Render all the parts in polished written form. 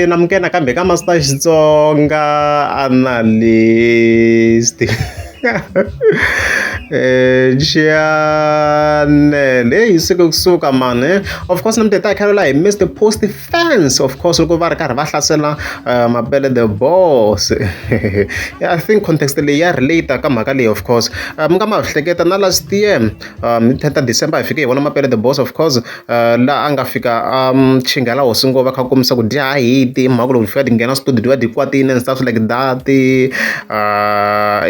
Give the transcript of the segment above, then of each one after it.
namukena kambe ka Master Xitsonga analyst. Chanel kusuka man, of course namte ta khalo la hi Mr Post fans, of course loko va ri karhi va hlasela Mapele the boss. Yeah, I think context leyi ya relate ka mhaka leyi, of course mi nga ma hleketa na last year mi 10 December hi fike hi vona Mapele the boss, of course la a nga fika chingala hosi ngova kha komisa ku dya hiti mhaka loko fika ti nghena studio di kwatini and stuff like that, i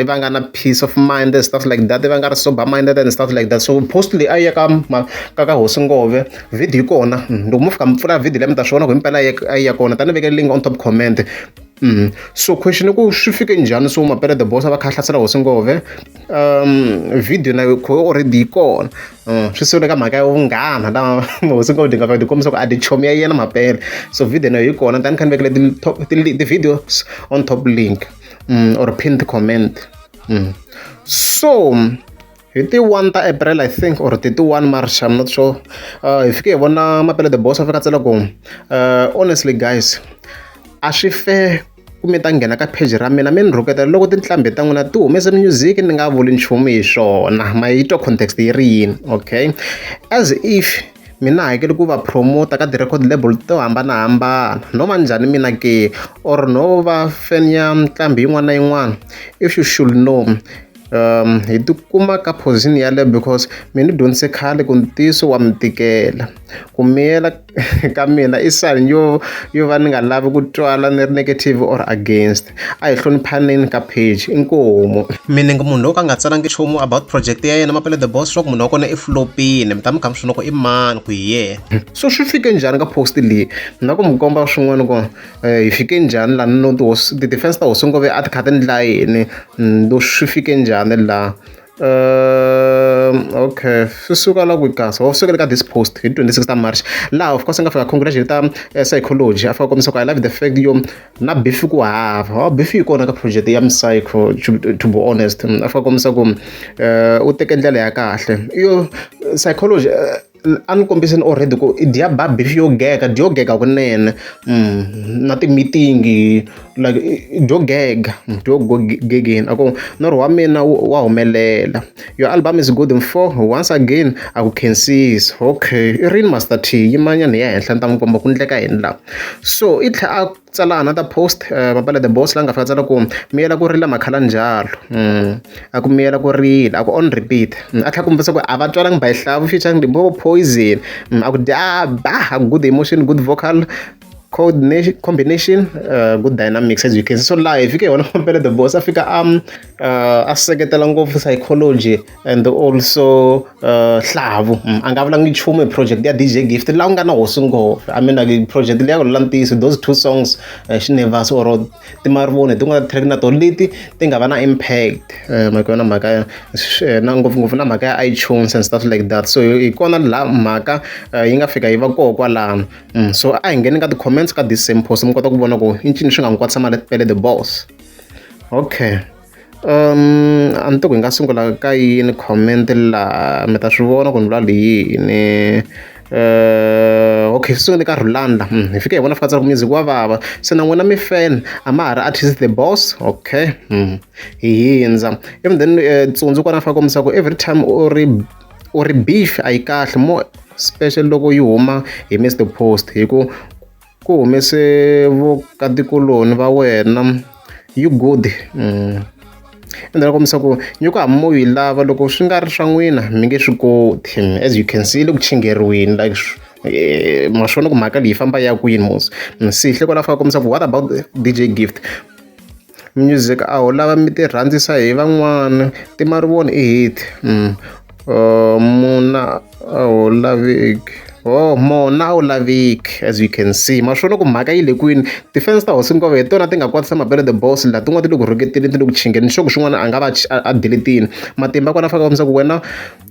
va nga na peace of mind and stuff like that, i va nga ri sober minded and stuff like that. So postly a ya ka hosi ngove video kona loko mo fika mi pfula video leyi mi ta swi vona ku himpela a ya kona tani vekele link on top comment. So question ku swi fike njhani so Mapele the boss a va kha hlasela hosi ngove, video na already kona, swi sungule ka mhaka ya vunghana la hosi ngove di nga fa ti kombisa ku a di chomi ya yena Mapele, so video na yi kona tani kha ni vekele ti videos on top link or pinned comment. So hi ti 1 ta April I think or ti 1 March, I'm not sure, hi fike hi vona Mapele the boss a fika tsela ku honestly guys a swi fair ku mi ta nghena ka page ra mina mi ni rhuketela loko tinhlambi ta n'wina ti humese music ni nga vuli nchumu hi swona, ma yi twa context yi ri yini, okay, as if mina hakeli ku va promota ka ti-record label to hambanahambana no va njhani mina ke, or no va fan ya nqambi yin'wana na yin'wana. If you should know hi tikuma ka position yaleyo because mina ni dyondzise khale ku ntiyiso wa mi tikela, ku miyela ka mina i sign yo va ni nga lavi ku twala ni ri negative or against. A hi hloniphaneni ka page, inkomu. Mina nge munhu loko a nga tsalangi nchumu about project ya yena Mapele the boss, swa ku munhu wa kona i flopini mi ta mi kha mi swi loko i mani ku hi yena. So swi fike njhani ka post leyi na ku mi komba swin'wana ku hi fike njhani lani no ti-defense ta hosi ngove a ti kha ti ndla yini, lo swi fike njhani la. Okay, swi suka la ku kasa wa sukela ka this post hi 26 ta March laha of course a nga fika congratulate ta psychology a fika komisa ku I love the fact yo na beef ku hava beef yi kona ka project ya psycho, to be honest a fika komisa ku u teke ndlela ya kahle yo psychology a ni kombiseni already ku i dya ba beef yo gega kunene, na ti-meeting like dyo gega dyo gegeni ako norho wa mina wa humelela, your album is good for once again a ku khensis. Okay, i rini Master T yimanyana ya henhla ni ta n'wi komba ku ndleka yini la. So i tlhe a tsala another post Mapele the boss la nga fika tsala ku miyela ku rila makhala njalo, a ku miyela ku rila a ku on repeat, a tlha kombisa ku a va twalangi by Hlavu featuring Limpopo Poison, a ku dya good emotion, good vocal combination, good dynamics as you can see. So live fike wona Mapele the boss a fika a seketela ngopfu psychology and also Hlavu, a nga vulangi nchumu hi project ya DJ Gift la ku nga na hosi ngove. I mean like project leya ku lula ntiyiso, those 2 songs xinevasi or timarivoni tin'wana track na to leti ti nga va na impact mhaka yona mhaka na ngopfungopfu na mhaka ya iTunes and stuff like that. So hi kona la mhaka yi nga fika yi va koho kwalano. So a hi ngheni ka ti-comments ka this same post mi kota ku vona ku i ncini swi nga n'wi kwatisa Mapele the boss. Okay, a ni to ku hi nga sungula ka yini comment laha mi ta swi vona ku ni vula yini. Okay, swi sungule ka Rhulanda hi fike hi vona fika tsala ku music wa vava, se na n'wina mi fan a ma ha ri artist the boss. Okay, hi hindza even then tsundzu kona fika komisa ku every time u ri beef a yi kahle more special loko yi huma hi Mr Post hi ku humese vokatikuloni va wena you good, ende komisa ku nyiko hambi mo yi lava loko swi nga ri swa n'wina mi nge swi koti, as you can see le ku chingeriweni like ma swona ku mhaka leyi famba ya kwini mos. Sihle kwala fika komisa ku what about DJ Gift music a ho lava mi ti rhandzisa hi van'wana timarivoni i hit, muna a ho laveki mona a wu laveki as you can see. Ma swona ku mhaka yi le kwini, ti-fans ta hosi ngove hi tona ti nga kwatisa Mapele the boss laha tin'wana ti le ku rhuketeni ti le ku chingeni sure ku xin'wana a nga va a deletini matimba kona fika komisa ku wena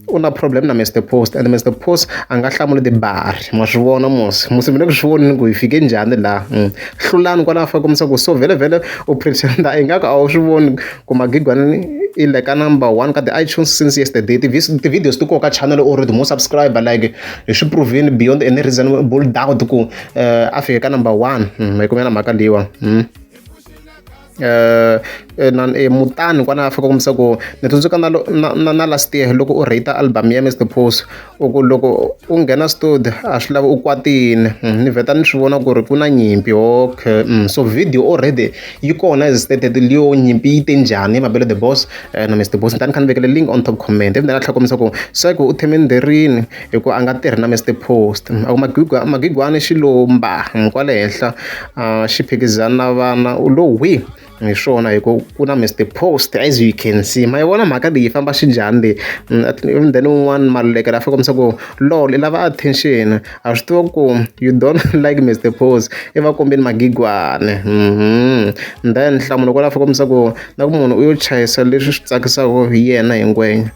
u na problem na Mr Post and Mr Post a nga hlamuli tibari, ma swi vona mos mi le ku swi vonini ku hi fike njhani laha. Hlulani kwala fika komisa ku so vhele u pretenda ingaku a wu swi voni ku magigwana i le ka number 1 ka ti-iTunes since yesterday. Ti-videos ti koho ka channel already mo subscriber like hi swi provini beyond any reasonable doubt ku a fike ka number 1 ma yi kumela mhaka leyiwa mutani kwana a fika kumisa ku ni tsundzuka na last year loko u rate album ya Mr Pose u ku loko u nghena studio a swi lava u kwatini ni vheta ni swi vona ku ri ku na nyimpi okay so video already yi kona as stated leyo nyimpi yi te njhani Mapele the boss na Mr Boss tani kha ni vekele link on top comment ivi ni la tlhela komisa ku ku u theme nderini hi ku a nga tirhi na Mr Post a ku magigwana xilomba kwale henhla xi phikizana na vana u lo wi hi swona hi ku na Mr Post as you can see ma yi vona mhaka leyi famba xinjhani leyi then un'wana malulekela a fika komisa ku lol i lava attention a swi tiva ku you don't like Mr Post i va kombeni magigwane then nhlamulo kwala a fika komisa ku na ku munhu u yo chayisa leswi swi tsakisaka hi yena hi ngwenya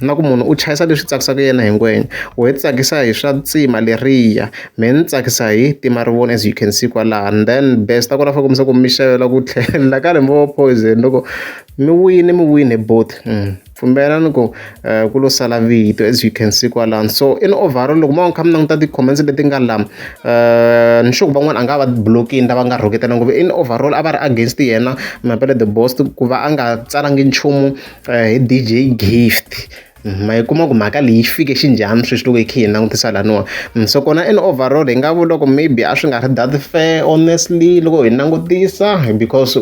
na ku munhu u chayisa leswi tsakisaka yena hi ngwenya u hi tsakisa hi swa tsima leriya me ni tsakisa hi tima ri vona as you can see kwalaha and then best a kona fa komisa ku mi xavela ku tlhela ka lembo poison loko mi wine both pfumelelani ku ku lo sala vito as you can see kwalano so in overall loko ma kha mi languta ti-comments leti nga lama ni sure ku van'wana a nga va blockini lava nga rhoketela ngopfu in overall a va ri against yena Mapele the boss ku va a nga tsalangi nchumu hi DJ Gift ma yi kuma ku mhaka leyi fike xinjhani sweswi loko hi kha hi langutisa laniwa so kona in overall hi nga vula ku maybe a swi nga ri that fair honestly loko hi langutisa because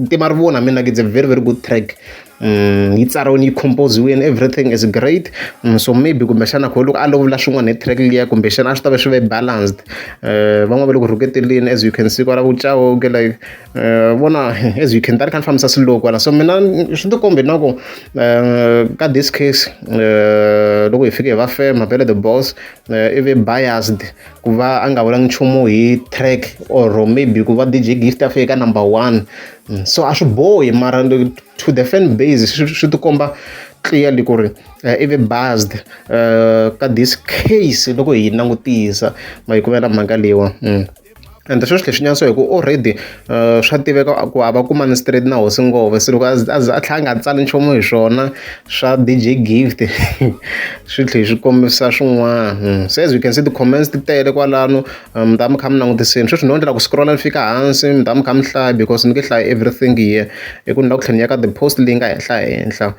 tima ri vona mina it's a very very good track yi tsariwini yi composiwini everything is great so maybe kumbexana kho loko a lovula swin'wana hi track liya kumbexana a swi ta va swi ve balanced van'wana va le ku rhuketeleni as you can see kwala vucawo ke like vona as you can tani kha ni fambisa swilo kwala so mina swi ti kombi na ku ka this case loko hi fike hi va fair Mapele the boss i ve biased ku va a nga vulangi nchumu hi track or maybe ku va DJ Gift a fike ka number 1 so a swi bohi mara to the fan base swi ti komba clearly ku ri i ve biased ka this case loko hi langutisa ma yi kumela mhaka leyiwa ende sweswi leswi nyanso hi ku already swa tiveka ku a va kumani straight na hosi ngove se loko a tlhela a nga tsali nchumu hi swona swa DJ Gift swi tlhela swi kombisa swin'wana so as you can see ti-comments ti tele kwalano mi ta mi kha mi langutiseni sweswi no endlela ku scrolla ni fika hansi mi ta mi kha mi hlaya because ni nge hlaya everything here hi ku ni la ku tlhela ni ya ka the-post leyi nga henhla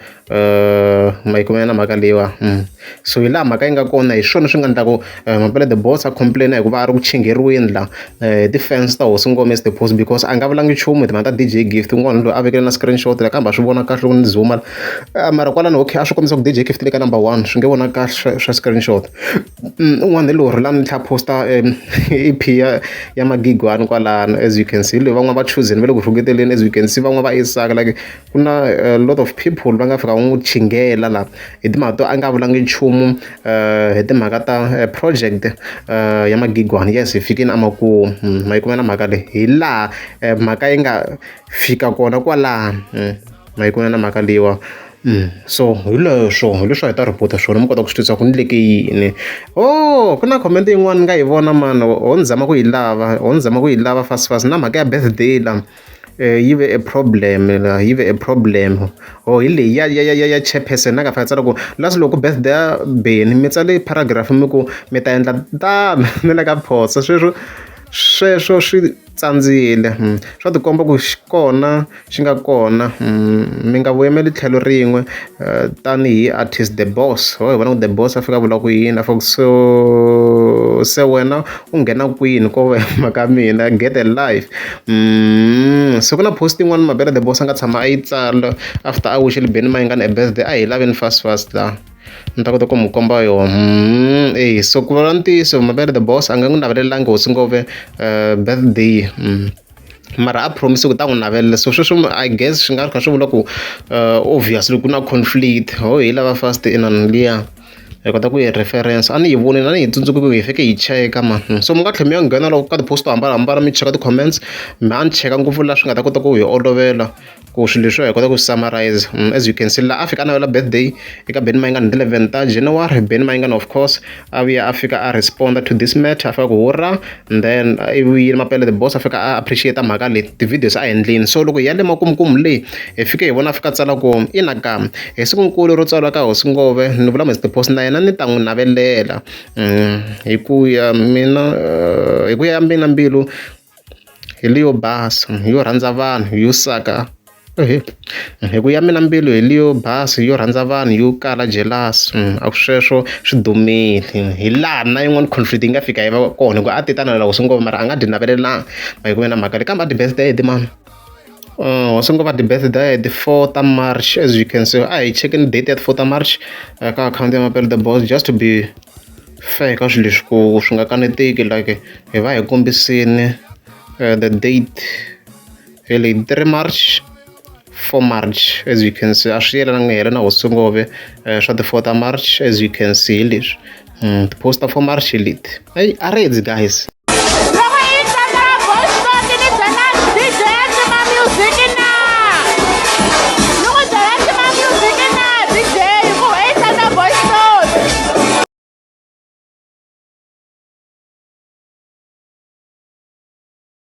ma yi kumela na mhaka leyiwa so hi laha mhaka yi nga kona hi swona swi nga endlaku Mapele the boss a complaina hikuva a ri ku chingeriweni la ti-fans ta hosi ngome the post because a nga vulangi nchumu hi timhaka ta DJ Gift un'wana loyi a vekele na screenshot la kambe a swi vona kahle loko ni zooma mara kwalano okay a swi kombisa ku DJ Gift le ka number 1 swi nge vona kahle swa screenshot un'wana hi loyi lani ni tlhela posta EP ya magigwani kwalano as you can see loyi van'wana va chuzeni va le ku rhuketeleni as you can see van'wana va isaka like ku na a lot of people va nga fika va n'wi chingela la hi timhaka to a nga vulangi nchumu hi timhaka ta project ya magigwani yes hi fikini amakumu ma yi kumela mhaka leyi hi laha mhaka yi nga fika kona kwalaha ma yi kumela mhaka leyiwa so hi leswo hi ta ripota swona mi kota ku swi twisisa ku ni leke yini ku na comment yin'wana ni nga yi vona mani ho ni zama ku yi lava fast na mhaka ya birthday la yi ve a problem hi leyi ya chairperson a nga fika tsala ku lasi loko birthday ya Beni mi tsale paragraph mi ku mi ta endla tano ni le ka posa sweswo swi tsandzile swa tikomba ku xi kona xi nga kona mi nga voyameli tlhelo rin'we tanihi artist the boss hi vona ku the boss a fika vula ku yini a fika se wena u nghena kwini ko mhaka mina get a life so ku na post yin'wana Mapele the boss a nga tshama a yi tsala after a wishele Beni Mayengani a birthday a hi laveni fast la ni ta kota ku mi komba yona so ku vula ntiyiso Mapele the boss a nga n'wi navelelangi hosi ngove birthday mara a promise ku ta n'wi navelela so sweswo I guess swi nga ri kha swi vula ku obviously ku na conflict hi lava fast inani liya hi kota ku yi reference. A ni yi vonile a ni hi tsundzuki ku hi fike hi cheka man. So mi nga tlhela mi ya nghena loko ka ti-post to hambanahambana mi cheka ti-comments, mi a ni cheka ngopfu laha swi nga ta kota ku hi olovela ku swilo leswi hi kota ku summarize. As you can see laha a fika a navela birthday eka Benny Mayengani hi ti 11 ta January. Benny Mayengani of course a vuya a fika a respond to this matter a fika ku hurra, and then ivi Mapele the boss a fika a appreciate mhaka leyi ti-videos a endlini. So loko hi ya le makumukumu leyi hi fike hi vona a fika a tsala ku ina ka hi sikunkulu ro tswariwa ka hosi Ngove ni vula Mr Post na yena ni ta n'wi navelela hi ku ya mina mbilu hi leyo basa yo rhandza vanhu yo saka hi ku ya mina mbilu hi leyo basi yo rhandza vanhu yo kala jealous. A ku sweswo swi dumile hi laha na yin'wana conflict yi nga fika yi va kona hi ku a titana la hosi Ngove mara a nga dyi navelelanga ma hi ku na mhaka leyi kambe a ti-birthday mani. Hosi Ngove a ti-birthday the 4th March. As you can see a hi checking date ya 4th March ka akhawunti ya Mapele the boss just to be fair ka swilo leswi ku swi nga kaneteki, like hi va hi kombisini the date hi leyi 3 March 4 March. As you can see a swi yelananga hela na hosi Ngove swa the 4th March. As you can see hi leswi ti-poster for March hi leti a redzi guys.